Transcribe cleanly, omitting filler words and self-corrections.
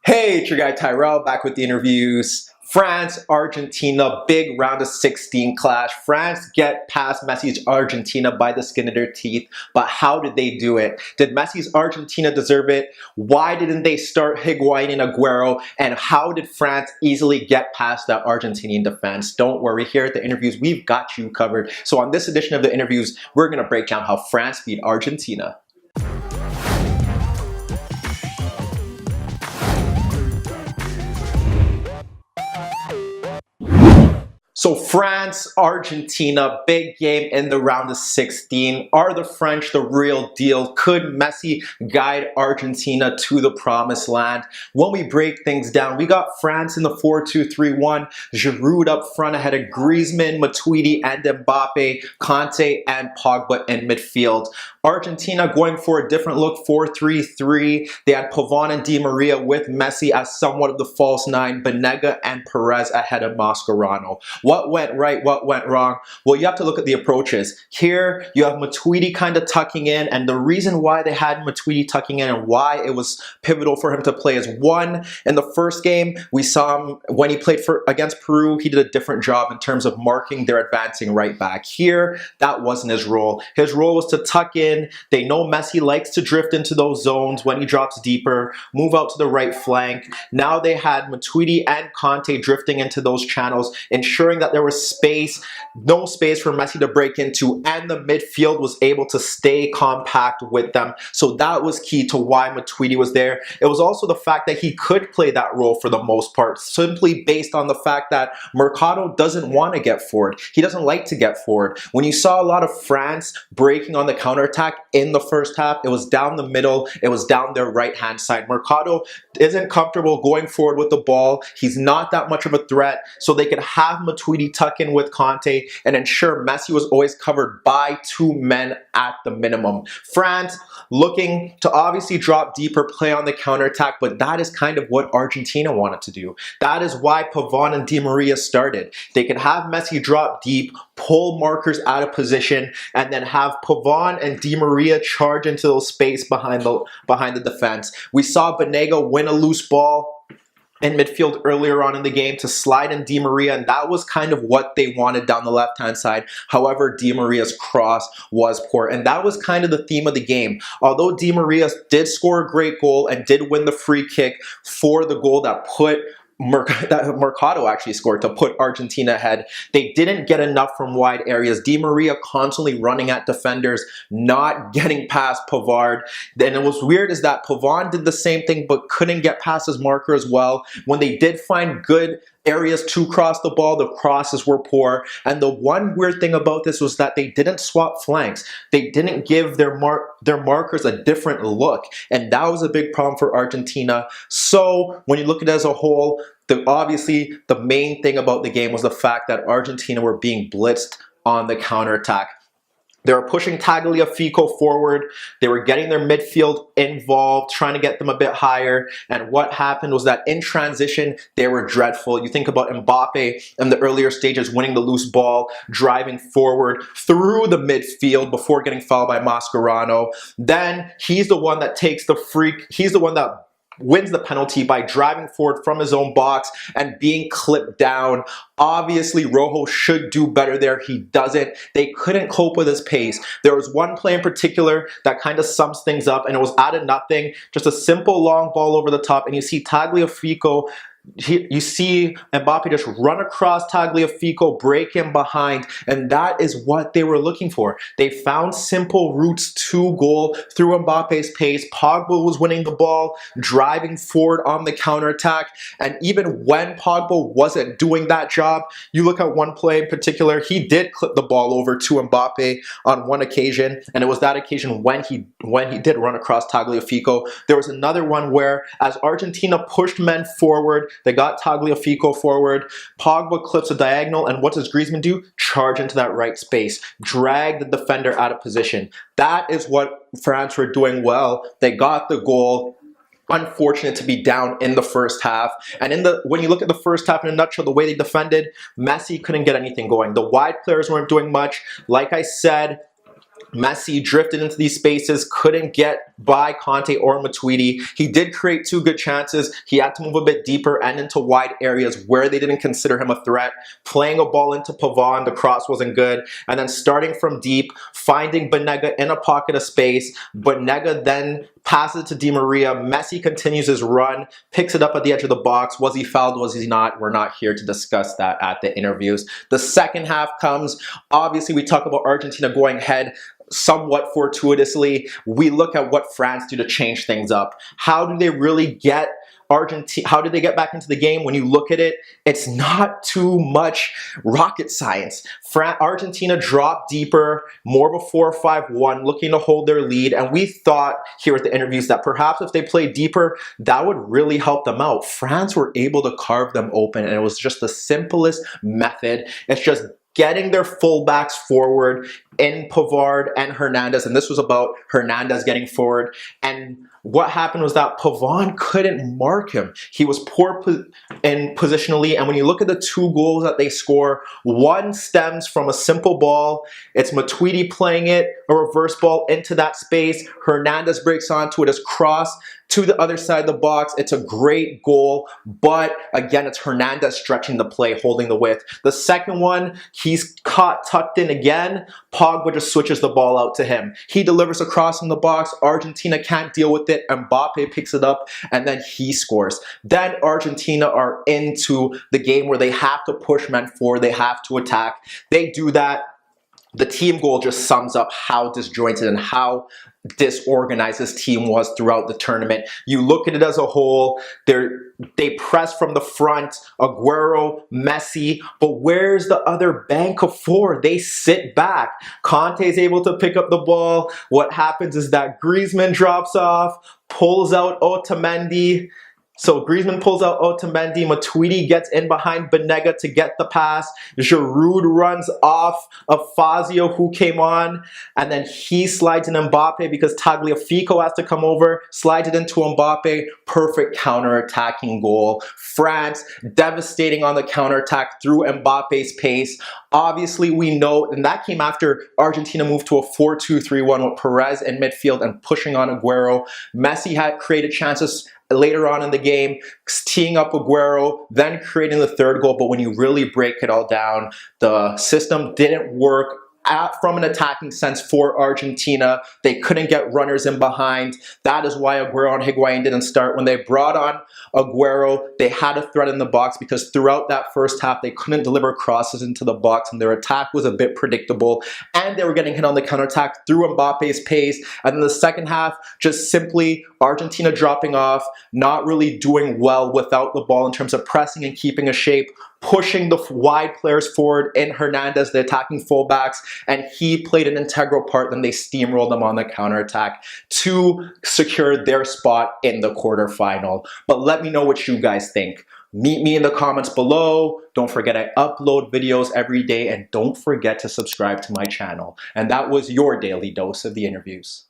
Hey, it's your guy Tyrrell back with the interviews. France, Argentina, big round of 16 clash. France get past Messi's Argentina by the skin of their teeth, but how did they do it? Did Messi's Argentina deserve it? Why didn't they start Higuain and Aguero? And how did France easily get past that Argentinian defense? Don't worry, here at the interviews, we've got you covered. So on this edition of the interviews, we're gonna break down how France beat Argentina. So France, Argentina, big game in the round of 16. Are the French the real deal? Could Messi guide Argentina to the promised land? When we break things down, we got France in the 4-2-3-1, Giroud up front ahead of Griezmann, Matuidi, and Mbappe, Kanté, and Pogba in midfield. Argentina going for a different look, 4-3-3. They had Pavon and Di Maria with Messi as somewhat of the false nine, Banega and Perez ahead of Mascherano. What went right? What went wrong? Well, you have to look at the approaches. Here, you have Matuidi kind of tucking in, and the reason why they had Matuidi tucking in and why it was pivotal for him to play is, one, in the first game, we saw him when he played against Peru, he did a different job in terms of marking their advancing right back. Here, that wasn't his role. His role was to tuck in. They know Messi likes to drift into those zones when he drops deeper, move out to the right flank. Now they had Matuidi and Kanté drifting into those channels, ensuring that there was space, no space for Messi to break into, and the midfield was able to stay compact with them. So that was key to why Matuidi was there. It was also the fact that he could play that role for the most part, simply based on the fact that Mercado doesn't want to get forward. He doesn't like to get forward. When you saw a lot of France breaking on the counterattack in the first half, it was down the middle, it was down their right-hand side. Mercado isn't comfortable going forward with the ball. He's not that much of a threat, so they could have Matuidi tuck in with Kanté and ensure Messi was always covered by two men at the minimum. France looking to obviously drop deeper, play on the counterattack, but that is kind of what Argentina wanted to do. That is why Pavon and Di Maria started. They could have Messi drop deep, pull markers out of position, and then have Pavon and Di Maria charge into those space behind the defense. We saw Banega win a loose ball in midfield earlier on in the game to slide in Di Maria, and that was kind of what they wanted down the left-hand side. However, Di Maria's cross was poor, and that was kind of the theme of the game. Although Di Maria did score a great goal and did win the free kick for the goal that Mercado actually scored to put Argentina ahead, they didn't get enough from wide areas. Di Maria constantly running at defenders, not getting past Pavard. And it was weird is that Pavard did the same thing but couldn't get past his marker as well. When they did find good areas to cross the ball, the crosses were poor. And the one weird thing about this was that they didn't swap flanks. They didn't give their markers a different look. And that was a big problem for Argentina. So when you look at it as a whole, obviously the main thing about the game was the fact that Argentina were being blitzed on the counterattack. They were pushing Tagliafico forward. They were getting their midfield involved, trying to get them a bit higher. And what happened was that in transition, they were dreadful. You think about Mbappe in the earlier stages winning the loose ball, driving forward through the midfield before getting fouled by Mascherano. Then he's the one that takes the freak. He's the one that wins the penalty by driving forward from his own box and being clipped down. Obviously, Rojo should do better there. He doesn't. They couldn't cope with his pace. There was one play in particular that kind of sums things up, and it was out of nothing. Just a simple long ball over the top, and you see Tagliafico, you see Mbappe just run across Tagliafico, break him behind, and that is what they were looking for. They found simple routes to goal through Mbappe's pace. Pogba was winning the ball, driving forward on the counterattack, and even when Pogba wasn't doing that job, you look at one play in particular, he did clip the ball over to Mbappe on one occasion, and it was that occasion when he did run across Tagliafico. There was another one where, as Argentina pushed men forward, they got Tagliafico forward. Pogba clips a diagonal, and what does Griezmann do? Charge into that right space. Drag the defender out of position. That is what France were doing well. They got the goal. Unfortunate to be down in the first half. And when you look at the first half in a nutshell, the way they defended, Messi couldn't get anything going. The wide players weren't doing much. Like I said, Messi drifted into these spaces, couldn't get by Conte or Matuidi. He did create 2 good chances. He had to move a bit deeper and into wide areas where they didn't consider him a threat. Playing a ball into Pavon, the cross wasn't good. And then starting from deep, finding Banega in a pocket of space. Banega then passes it to Di Maria. Messi continues his run, picks it up at the edge of the box. Was he fouled? Was he not? We're not here to discuss that at the interviews. The second half comes. Obviously, we talk about Argentina going ahead somewhat fortuitously. We look at what France do to change things up. How do they really get Argentina, how did they get back into the game? When you look at it, it's not too much rocket science. Argentina dropped deeper, more of a 4-5-1, looking to hold their lead. And we thought here at the interviews that perhaps if they played deeper, that would really help them out. France were able to carve them open, and it was just the simplest method. It's just getting their fullbacks forward in Pavard and Hernandez, and this was about Hernandez getting forward. And what happened was that Pavon couldn't mark him. He was poor in positionally, and when you look at the 2 goals that they score, one stems from a simple ball. It's Matuidi playing it, a reverse ball into that space. Hernandez breaks onto it as cross to the other side of the box. It's a great goal, but again, it's Hernandez stretching the play, holding the width. The second one, he's caught tucked in again. Pogba just switches the ball out to him. He delivers a cross in the box. Argentina can't deal with it. Mbappe picks it up, and then he scores. Then Argentina are into the game where they have to push men forward. They have to attack. They do that. The team goal just sums up how disjointed and how disorganized this team was throughout the tournament. You look at it as a whole, they press from the front, Aguero, Messi, but where's the other bank of 4? They sit back. Conte's able to pick up the ball. What happens is that Griezmann drops off, pulls out Otamendi. So Griezmann pulls out Otamendi, Matuidi gets in behind Banega to get the pass. Giroud runs off of Fazio, who came on, and then he slides in Mbappe because Tagliafico has to come over, slides it into Mbappe. Perfect counter-attacking goal. France devastating on the counter-attack through Mbappe's pace. Obviously, we know, and that came after Argentina moved to a 4-2-3-1 with Perez in midfield and pushing on Aguero. Messi had created chances later on in the game, teeing up Aguero, then creating the 3rd goal. But when you really break it all down, the system didn't work from an attacking sense for Argentina. They couldn't get runners in behind. That is why Aguero and Higuain didn't start. When they brought on Aguero, they had a threat in the box because throughout that first half, they couldn't deliver crosses into the box, and their attack was a bit predictable, and they were getting hit on the counterattack through Mbappe's pace. And then the second half, just simply Argentina dropping off, not really doing well without the ball in terms of pressing and keeping a shape, pushing the wide players forward in Hernandez, the attacking fullbacks, and he played an integral part. Then they steamrolled them on the counterattack to secure their spot in the quarterfinal. But let me know what you guys think. Meet me in the comments below. Don't forget I upload videos every day, and don't forget to subscribe to my channel. And that was your daily dose of the interviews.